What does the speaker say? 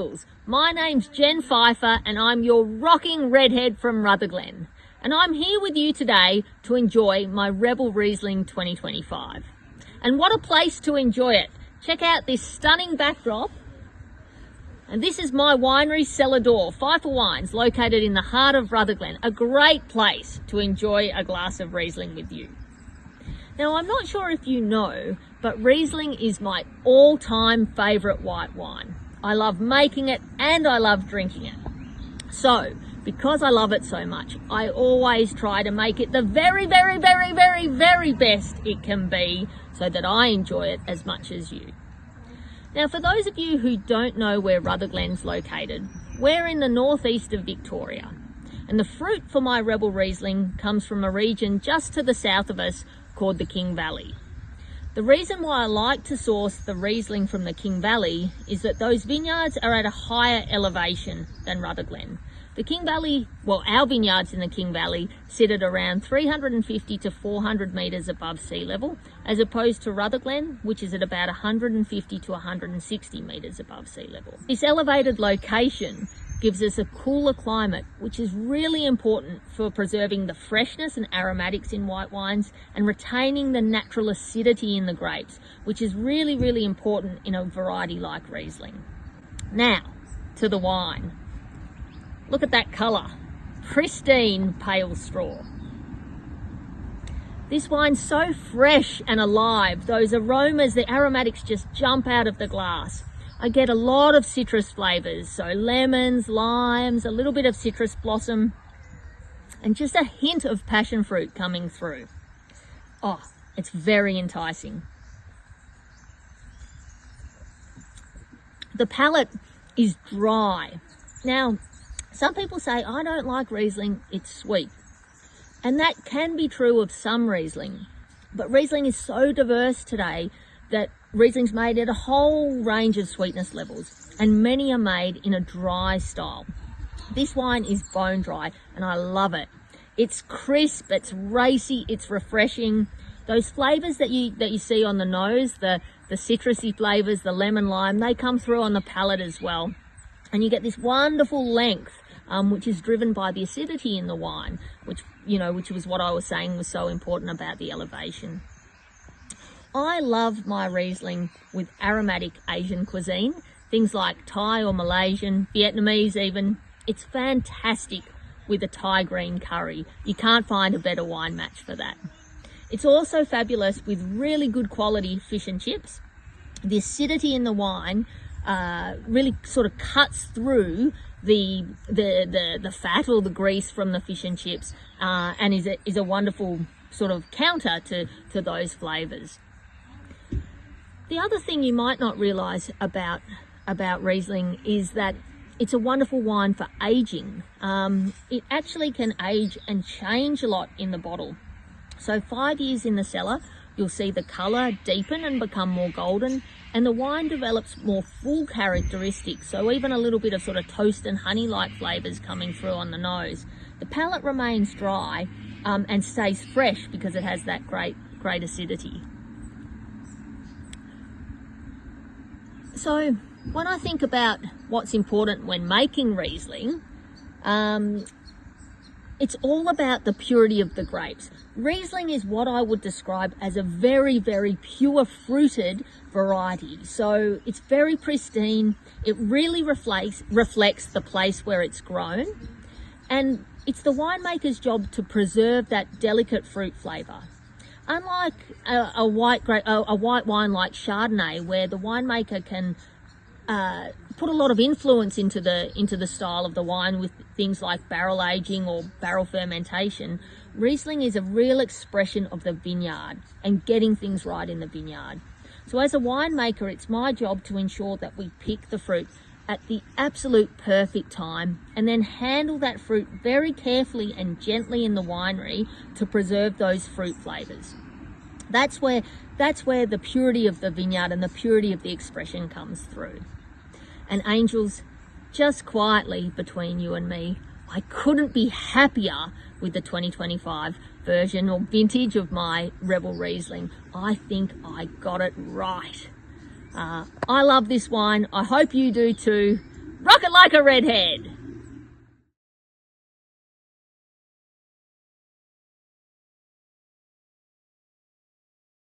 Angels, my name's Jen Pfeiffer and I'm your rocking redhead from Rutherglen. And I'm here with you today to enjoy my Rebel Riesling 2025. And what a place to enjoy it. Check out this stunning backdrop. And this is my winery cellar door, Pfeiffer Wines, located in the heart of Rutherglen. A great place to enjoy a glass of Riesling with you. Now, I'm not sure if you know, but Riesling is my all-time favourite white wine. I love making it and I love drinking it. So, because I love it so much, I always try to make it the very, very, very, very, very best it can be so that I enjoy it as much as you. Now, for those of you who don't know where Rutherglen's located, we're in the northeast of Victoria. And the fruit for my Rebel Riesling comes from a region just to the south of us called the King Valley. The reason why I like to source the Riesling from the King Valley is that those vineyards are at a higher elevation than Rutherglen. The King Valley, well, our vineyards in the King Valley sit at around 350 to 400 metres above sea level, as opposed to Rutherglen, which is at about 150 to 160 metres above sea level. This elevated location gives us a cooler climate, which is really important for preserving the freshness and aromatics in white wines and retaining the natural acidity in the grapes, which is really, really important in a variety like Riesling. Now, to the wine. Look at that colour, pristine pale straw. This wine's so fresh and alive. Those aromas, the aromatics just jump out of the glass. I get a lot of citrus flavours, so lemons, limes, a little bit of citrus blossom, and just a hint of passion fruit coming through. Oh, it's very enticing. The palate is dry. Now, some people say, I don't like Riesling, it's sweet. And that can be true of some Riesling. But Riesling is so diverse today that Riesling's made at a whole range of sweetness levels, and many are made in a dry style. This wine is bone dry, and I love it. It's crisp, it's racy, it's refreshing. Those flavours that you see on the nose, the citrusy flavours, the lemon lime, they come through on the palate as well. And you get this wonderful length, which is driven by the acidity in the wine, which was what I was saying was so important about the elevation. I love my Riesling with aromatic Asian cuisine, things like Thai or Malaysian, Vietnamese even. It's fantastic with a Thai green curry. You can't find a better wine match for that. It's also fabulous with really good quality fish and chips. The acidity in the wine really sort of cuts through the fat or the grease from the fish and chips, and is a wonderful sort of counter to those flavours. The other thing you might not realise about Riesling is that it's a wonderful wine for aging. It actually can age and change a lot in the bottle. So 5 years in the cellar, you'll see the colour deepen and become more golden, and the wine develops more full characteristics, so even a little bit of sort of toast and honey-like flavours coming through on the nose. The palate remains dry and stays fresh because it has that great acidity. So when I think about what's important when making Riesling, it's all about the purity of the grapes. Riesling is what I would describe as a very, very pure fruited variety. So it's very pristine. It really reflects the place where it's grown. And it's the winemaker's job to preserve that delicate fruit flavour. Unlike a white wine like Chardonnay, where the winemaker can put a lot of influence into the style of the wine with things like barrel aging or barrel fermentation, Riesling is a real expression of the vineyard and getting things right in the vineyard. So as a winemaker, it's my job to ensure that we pick the fruit at the absolute perfect time and then handle that fruit very carefully and gently in the winery to preserve those fruit flavours. That's where the purity of the vineyard and the purity of the expression comes through. And Angels, just quietly between you and me, I couldn't be happier with the 2025 version or vintage of my Rebel Riesling. I think I got it right. I love this wine. I hope you do too. Rock it like a redhead.